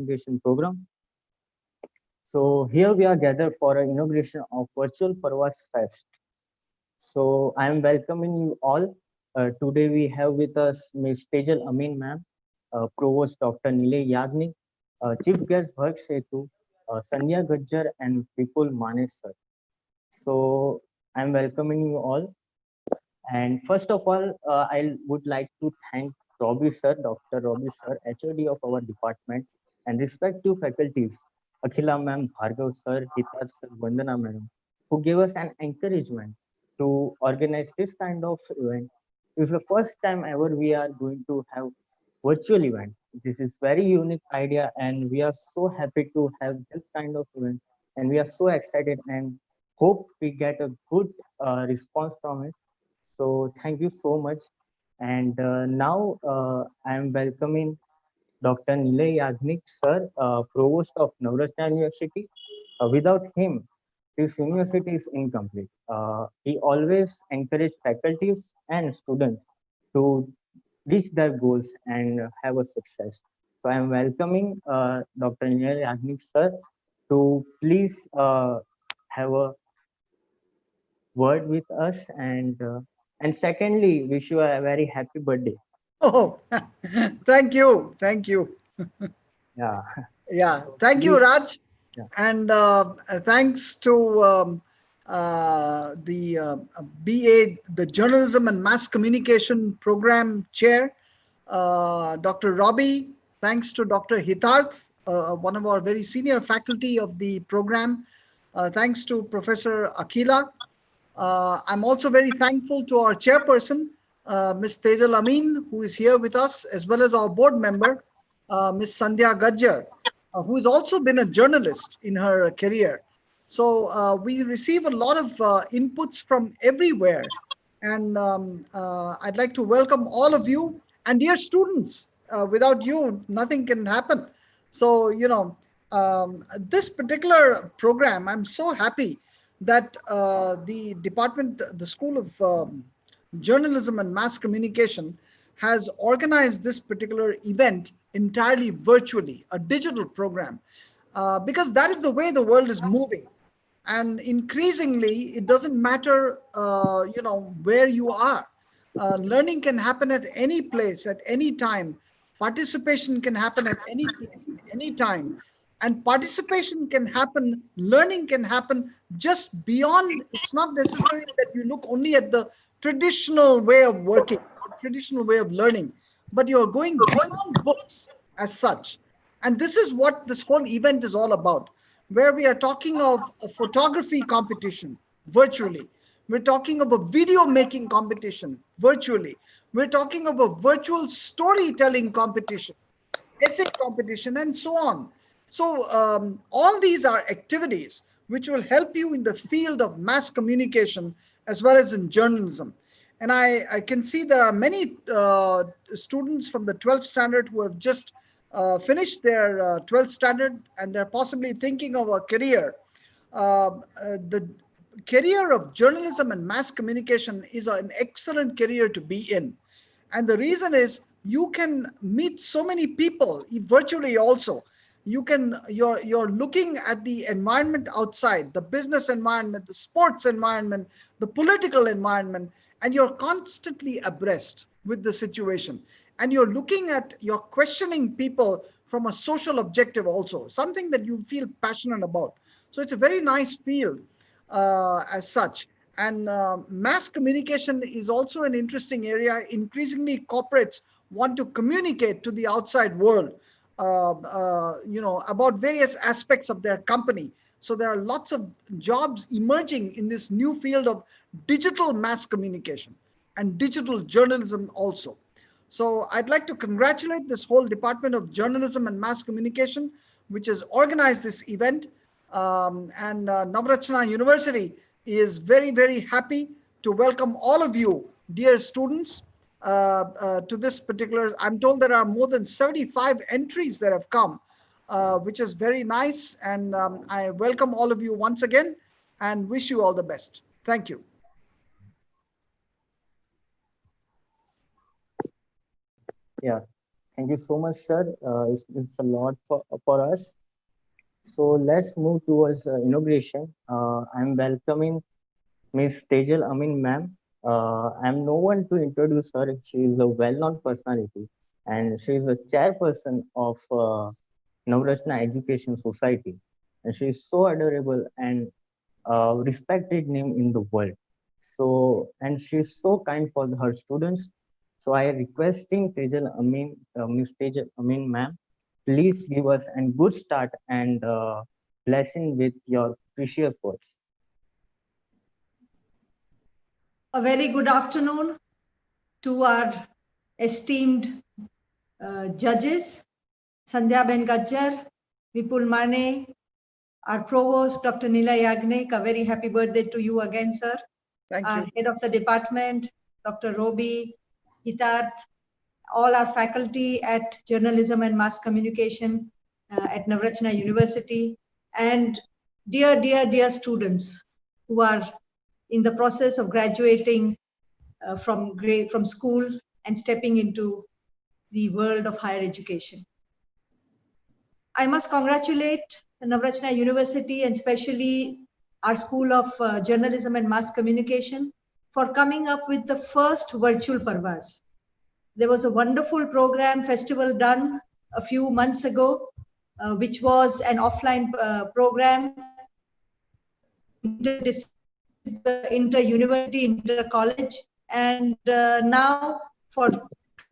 Inauguration program. So here we are gathered for an inauguration of virtual Parvaaz Fest. So I am welcoming you all. Today we have with us Ms. Tejal Amin ma'am, Provost Dr. Nilay Yagnik, Chief Guest Bharg Setu, Sandhya Gajjar and Vipul Manes sir. So I'm welcoming you all. And first of all, I would like to thank Robbie sir, Dr. Robbie sir, HOD of our department, and respective faculties, Akhila ma'am, Bhargav sir, Hitar sir, Vandana madam, who gave us an encouragement to organize this kind of event. It's the first time ever we are going to have virtual event. This is very unique idea, and we are so happy to have this kind of event, and we are so excited and hope we get a good response from it. So thank you so much. And now I am welcoming Dr. Nilay Yagnik, sir, Provost of Navrachna University. Without him, this university is incomplete. He always encouraged faculties and students to reach their goals and have a success. So I am welcoming Dr. Nilay Yagnik, sir, to please have a word with us, and secondly wish you a very happy birthday. Oh, thank you. Thank you. Yeah. Yeah, So thank you, please. Raj. Yeah. And thanks to the BA, the Journalism and Mass Communication Program Chair, Dr. Robbie. Thanks to Dr. Hitarth, one of our very senior faculty of the program. Thanks to Professor Akila. I'm also very thankful to our chairperson, Ms. Tejal Amin, who is here with us, as well as our board member, Ms. Sandhya Gajjar, who has also been a journalist in her career. So we receive a lot of inputs from everywhere. And I'd like to welcome all of you. And dear students, without you, nothing can happen. So, this particular program, I'm so happy that the department, the School of Journalism and Mass Communication has organized this particular event entirely virtually, a digital program, because that is the way the world is moving. And increasingly, it doesn't matter, where you are. Learning can happen at any place, at any time. Participation can happen at any place, any time. And participation can happen, learning can happen just beyond. It's not necessary that you look only at the traditional way of working or traditional way of learning, but you're going beyond books as such. And this is what this whole event is all about, where we are talking of a photography competition virtually. We're talking of a video making competition virtually. We're talking of a virtual storytelling competition, essay competition, and so on. So, all these are activities which will help you in the field of mass communication as well as in journalism. And I can see there are many students from the 12th standard who have just finished their 12th standard, and they're possibly thinking of a career. The career of journalism and mass communication is an excellent career to be in. And the reason is you can meet so many people virtually also. You're looking at the environment outside, the business environment, the sports environment, the political environment, and you're constantly abreast with the situation. And you're questioning people from a social objective also, something that you feel passionate about. So it's a very nice field as such. And mass communication is also an interesting area. Increasingly, corporates want to communicate to the outside world, about various aspects of their company. So there are lots of jobs emerging in this new field of digital mass communication and digital journalism also. So I'd like to congratulate this whole Department of Journalism and Mass Communication, which has organized this event. And Navrachna University is very, very happy to welcome all of you, dear students, to this particular. I'm told there are more than 75 entries that have come, which is very nice. And I welcome all of you once again and wish you all the best. Thank you. Yeah. Thank you so much, sir. It's a lot for us. So let's move towards inauguration. I'm welcoming Miss Tejal Amin ma'am. I'm no one to introduce her. She is a well-known personality and she is a chairperson of Navratna Education Society. And she is so adorable and respected name in the world. So, and she's so kind for her students. So I requesting Tejal Amin, Miss Tejal Amin ma'am, please give us a good start and blessing with your precious words. A very good afternoon to our esteemed judges, Sandhya Ben Gajjar, Vipul Mane, our provost, Dr. Nila Yagnik. A very happy birthday to you again, sir. Thank Our you. head of the department, Dr. Robi, Hitarth, all our faculty at Journalism and Mass Communication at Navratna University, and dear students who are in the process of graduating from school and stepping into the world of higher education. I must congratulate Navratna University and especially our School of Journalism and Mass Communication for coming up with the first virtual Parvaaz. There was a wonderful program festival done a few months ago, which was an offline program, inter-university, inter-college, and now for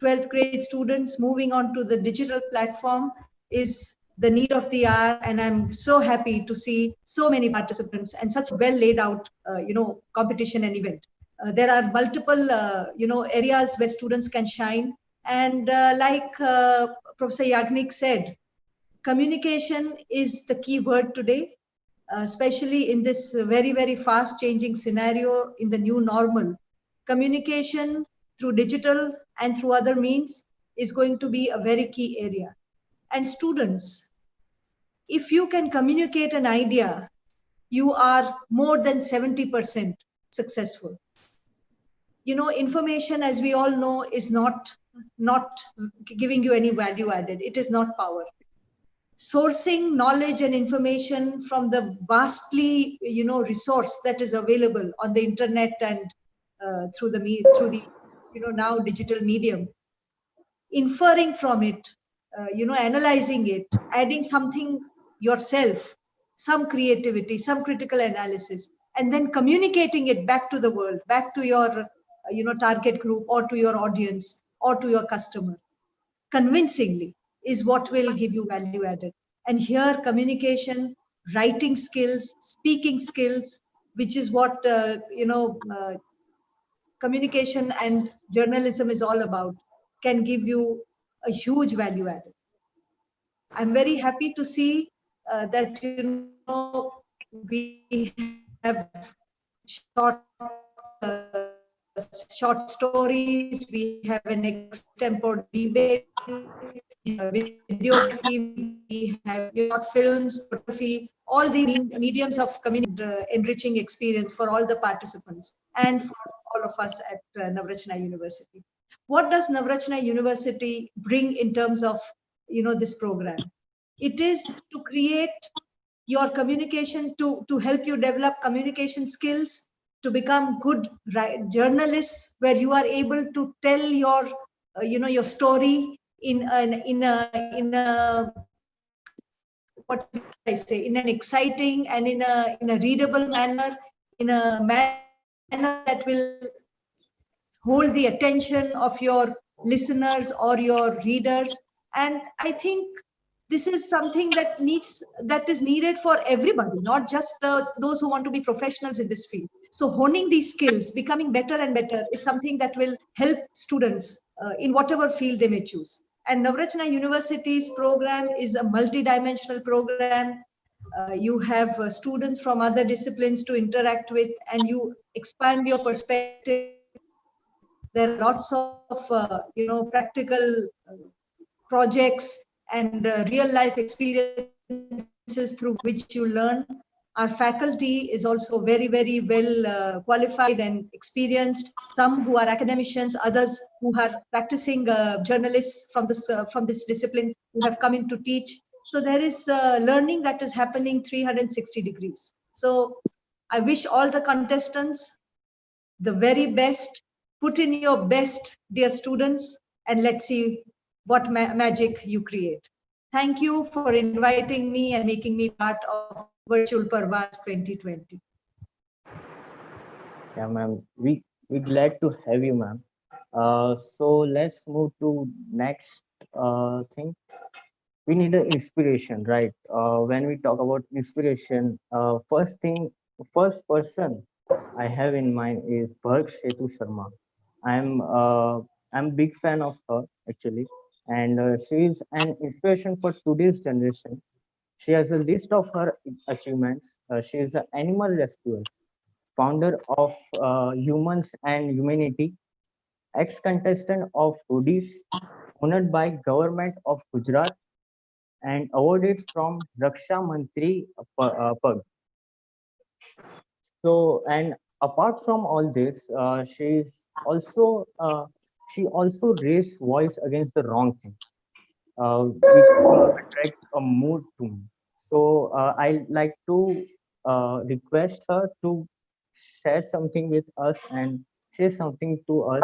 12th grade students moving on to the digital platform is the need of the hour, and I'm so happy to see so many participants and such well laid out competition and event. There are multiple areas where students can shine, and like Professor Yagnik said, communication is the key word today, especially in this very fast changing scenario in the new normal. Communication through digital and through other means is going to be a very key area. And students, if you can communicate an idea, you are more than 70% successful. Information, as we all know, is not giving you any value added. It is not power. Sourcing knowledge and information from the vastly resource that is available on the internet and through the now digital medium, inferring from it, analyzing it, adding something yourself, some creativity, some critical analysis, and then communicating it back to the world, back to your target group or to your audience or to your customer convincingly, is what will give you value added. And here communication, writing skills, speaking skills, which is what communication and journalism is all about, can give you a huge value added. I'm very happy to see that we have short short stories, we have an extempore debate, videography, we have short films, photography, all the mediums of enriching experience for all the participants and for all of us at Navratna University. What does Navratna University bring in terms of this program? It is to create your communication, to help you develop communication skills, to become good journalists, where you are able to tell your your story in a what will I say, in an exciting and in a readable manner, in a manner that will hold the attention of your listeners or your readers. And I think this is something that is needed for everybody, not just those who want to be professionals in this field. So honing these skills, becoming better and better, is something that will help students in whatever field they may choose. And Navratna University's program is a multi-dimensional program. You have students from other disciplines to interact with, and you expand your perspective. There are lots of practical projects and real life experiences through which you learn. Our faculty is also very, very well qualified and experienced. Some who are academicians, others who are practicing journalists from this discipline who have come in to teach. So there is learning that is happening 360 degrees. So I wish all the contestants the very best. Put in your best, dear students, and let's see what magic you create. Thank you for inviting me and making me part of Virtual Parvaaz 2020. Yeah, ma'am. We glad to have you, ma'am. So let's move to next thing. We need an inspiration, right? When we talk about inspiration, first person I have in mind is Bharg Setu Sharma. I'm uh, I'm big fan of her actually, and she is an inspiration for today's generation. She has a list of her achievements. She is an animal rescuer, founder of Humans and Humanity, ex-contestant of Hoodies, honored by Government of Gujarat, and awarded from Raksha Mantri Pag. So, and apart from all this, she also raised voice against the wrong thing, which attract a mood to me. So, I like to request her to share something with us and say something to us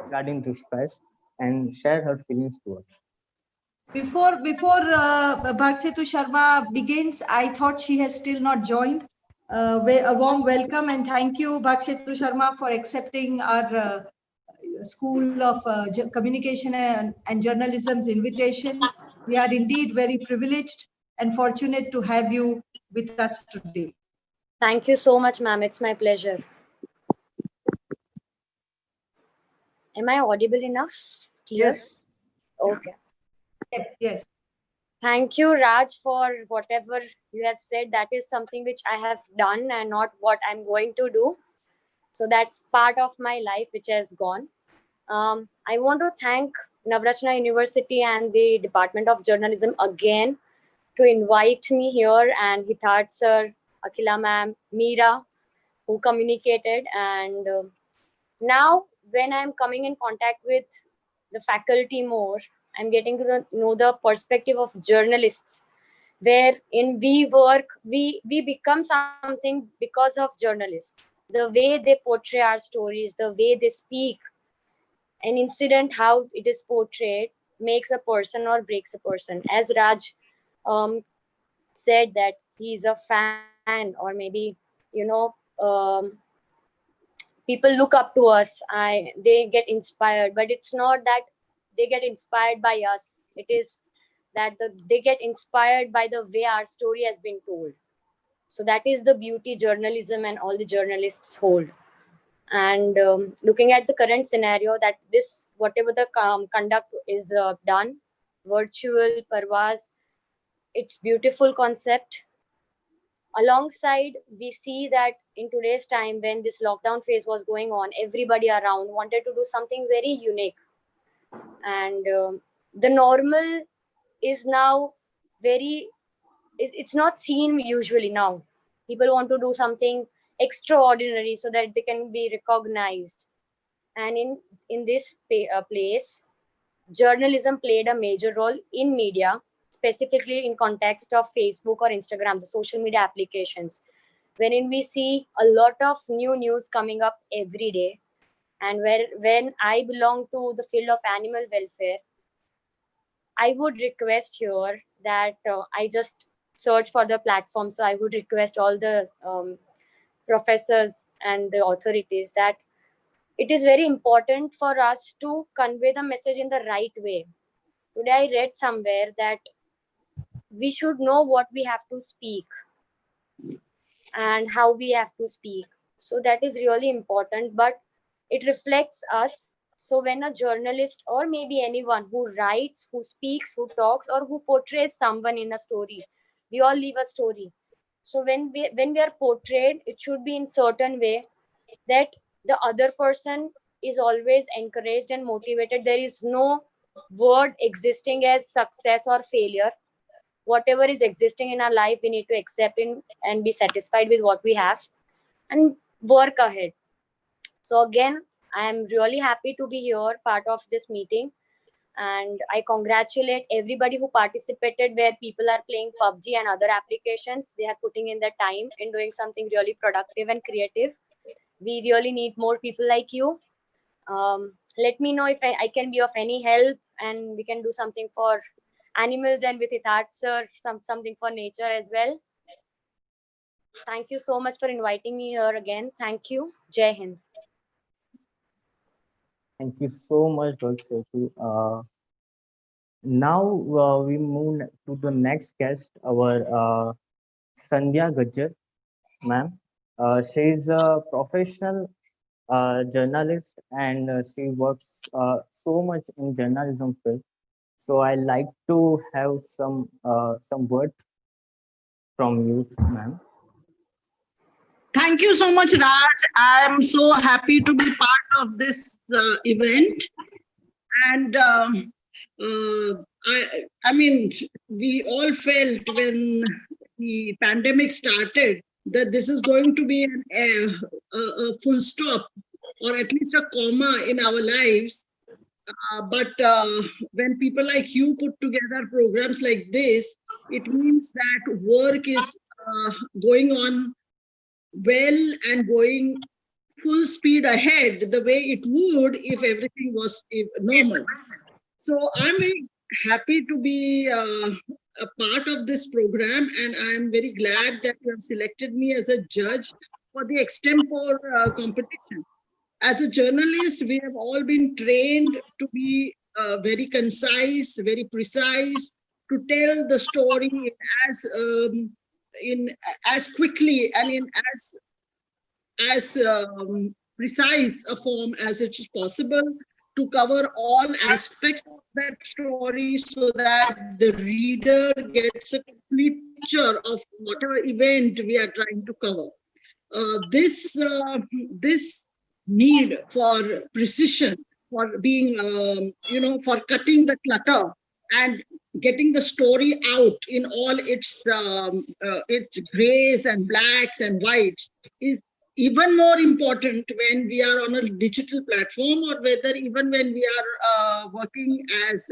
regarding this fest and share her feelings to us. Before Bhargsetu Sharma begins, I thought she has still not joined. A warm welcome and thank you, Bhargsetu Sharma, for accepting our School of Communication and Journalism's invitation. We are indeed very privileged and fortunate to have you with us today. Thank you so much, ma'am. It's my pleasure. Am I audible enough? Clear? Yes. Okay. Yes. Thank you, Raj, for whatever you have said. That is something which I have done and not what I'm going to do. So that's part of my life which has gone. I want to thank Navratna University and the Department of Journalism again to invite me here, and Hitarth sir, Akila ma'am, Meera, who communicated. And now when I'm coming in contact with the faculty more, I'm getting to know the perspective of journalists, wherein we become something because of journalists. The way they portray our stories, the way they speak, an incident, how it is portrayed, makes a person or breaks a person. As Raj um, said that he's a fan, or maybe, you know, people look up to us. They get inspired, but it's not that they get inspired by us. It is that they get inspired by the way our story has been told. So that is the beauty journalism and all the journalists hold. And looking at the current scenario, that this whatever the conduct is done, virtual Parvaaz, it's beautiful concept. Alongside, we see that in today's time, when this lockdown phase was going on, everybody around wanted to do something very unique. And the normal is now very, it's not seen usually now. People want to do something extraordinary so that they can be recognized. And in this place, journalism played a major role in media, specifically in context of Facebook or Instagram, the social media applications, wherein we see a lot of new news coming up every day. And when I belong to the field of animal welfare, I would request here that I just search for the platform. So I would request all the professors and the authorities that it is very important for us to convey the message in the right way. Today I read somewhere that we should know what we have to speak and how we have to speak. So that is really important, but it reflects us. So when a journalist or maybe anyone who writes, who speaks, who talks, or who portrays someone in a story, we all live a story. So when we are portrayed, it should be in certain way that the other person is always encouraged and motivated. There is no word existing as success or failure. whatever is existing in our life, we need to accept it and be satisfied with what we have and work ahead. So again, I am really happy to be here, part of this meeting. And I congratulate everybody who participated, where people are playing PUBG and other applications. They are putting in their time in doing something really productive and creative. We really need more people like you. Let me know if I can be of any help, and we can do something for animals, and with Hitat sir, something for nature as well. Thank you so much for inviting me here again. Thank you. Jai Hind. Thank you so much, Dr. Sethi. Now we move to the next guest, our Sandhya Gajjar, ma'am. She is a professional journalist, and she works so much in journalism field. So I like to have some words from you, ma'am. Thank you so much, Raj. I am so happy to be part of this event. And I mean, we all felt when the pandemic started that this is going to be a full stop, or at least a comma in our lives. But when people like you put together programs like this, it means that work is going on well and going full speed ahead the way it would if everything was normal. So I'm very happy to be a part of this program, and I'm very glad that you have selected me as a judge for the extempore competition. As a journalist, we have all been trained to be very concise, very precise, to tell the story in as quickly and in as precise a form as it is possible, to cover all aspects of that story so that the reader gets a complete picture of whatever event we are trying to cover. This need for precision, for being, for cutting the clutter and getting the story out in all its grays and blacks and whites is even more important when we are on a digital platform, or whether even when we are working as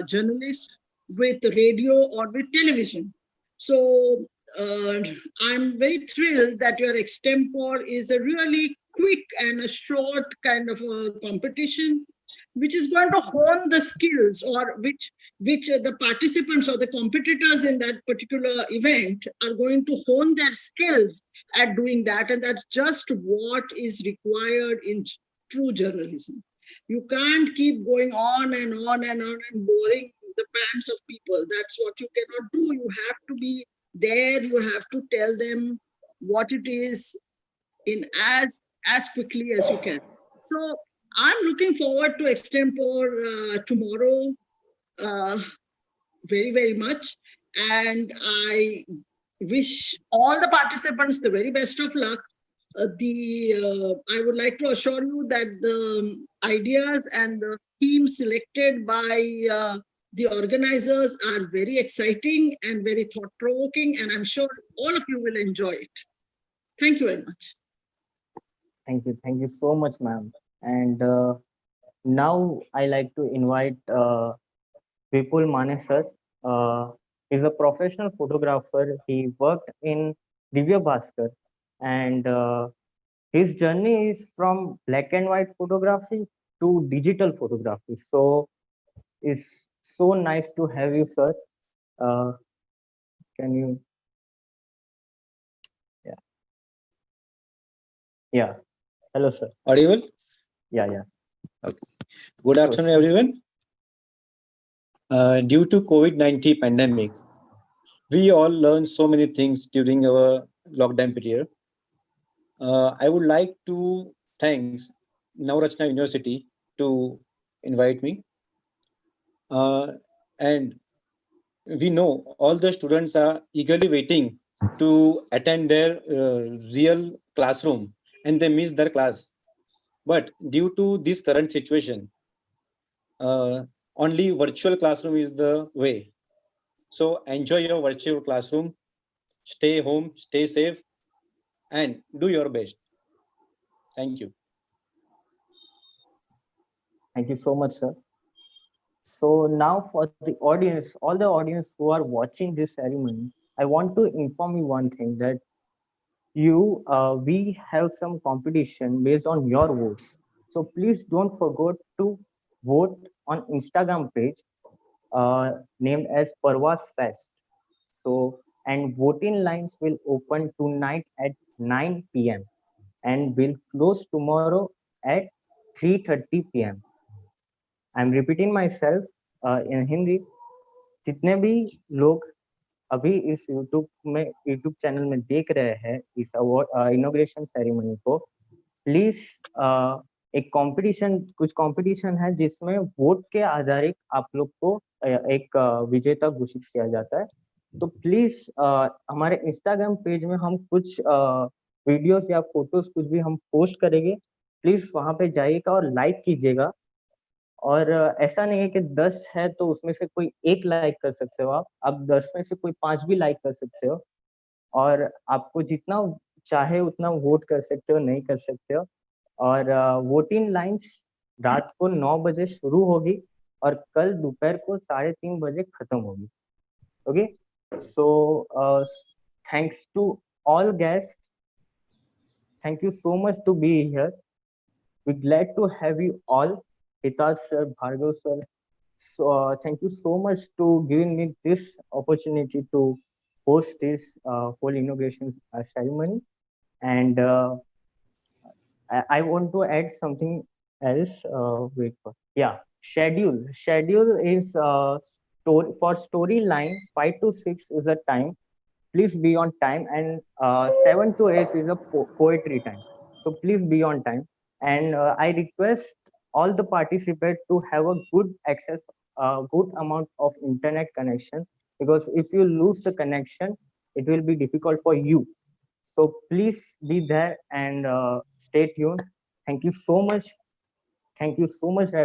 journalists with radio or with television. So I'm very thrilled that your extempore is a really quick and a short kind of a competition, which is going to hone the skills, or which the participants or the competitors in that particular event are going to hone their skills at doing that. And that's just what is required in true journalism. You can't keep going on and on and on and boring the pants of people. That's what you cannot do. You have to be there. You have to tell them what it is in as quickly as you can. So I'm looking forward to extempore tomorrow very, very much. And I wish all the participants the very best of luck. I would like to assure you that the ideas and the themes selected by the organizers are very exciting and very thought-provoking, and I'm sure all of you will enjoy it. Thank you very much. Thank you so much, ma'am. And now I like to invite Vipul Mane sir. He's a professional photographer. He worked in Divya Bhaskar, and his journey is from black and white photography to digital photography. So it's so nice to have you, sir. Uh, can you? Yeah. Yeah. Hello, sir. Audible? Yeah. Okay. Good afternoon, everyone. Due to COVID-19 pandemic, we all learned so many things during our lockdown period. I would like to thank Navrachna University to invite me. And we know all the students are eagerly waiting to attend their real classroom, and they miss their class. But due to this current situation, only virtual classroom is the way. So enjoy your virtual classroom, stay home, stay safe, and do your best. Thank you. Thank you so much, sir. So now for the audience, all the audience who are watching this ceremony, I want to inform you one thing that we have some competition based on your votes. So please don't forget to vote on Instagram page named as Parvaaz Fest. So, and voting lines will open tonight at 9 p.m. and will close tomorrow at 3:30 p.m. I'm repeating myself in Hindi. जितने भी लोग अभी इस YouTube channel में देख रहे हैं इस अवार्ड इनॉग्रेशन सेरेमनी को, प्लीज एक कंपटीशन कुछ कंपटीशन है जिसमें वोट के आधारित आप लोग को एक विजेता घोषित किया जाता है। तो प्लीज हमारे इंस्टाग्राम पेज में हम कुछ वीडियोस या फोटोज कुछ भी हम पोस्ट करेंगे, प्लीज वहां पे जाइएगा और लाइक कीजिएगा। और ऐसा नहीं है कि 10 है तो उसमें से कोई एक लाइक कर सकते हो, आप 10 में से कोई 5 भी लाइक कर सकते हो, और आपको जितना चाहे उतना वोट कर सकते हो, नहीं कर सकते हो। और वोटिंग लाइंस रात को 9 बजे शुरू होगी और कल दोपहर को 3:30 बजे खत्म होगी। Okay, so thanks to all guest, thank you so much to be here, we glad to have you all, Hitash sir, Bhargav sir. So thank you so much to giving me this opportunity to host this whole inauguration ceremony. And I want to add something else. Wait for, yeah, schedule. Schedule is story for storyline 5 to 6 is a time. Please be on time, and 7 to 8 is a poetry time. So please be on time. And I request all the participants to have a good access, good amount of internet connection, because if you lose the connection, it will be difficult for you. So please be there and stay tuned. Thank you so much. Thank you so much,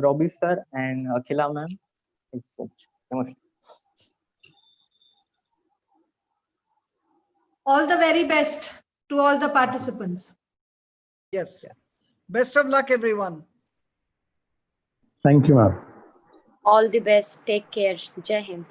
Robbie sir and Akhila ma'am. Thank you so much. Namaste. All the very best to all the participants. Yes. Best of luck, everyone. Thank you, ma'am. All the best. Take care. Jai Hind.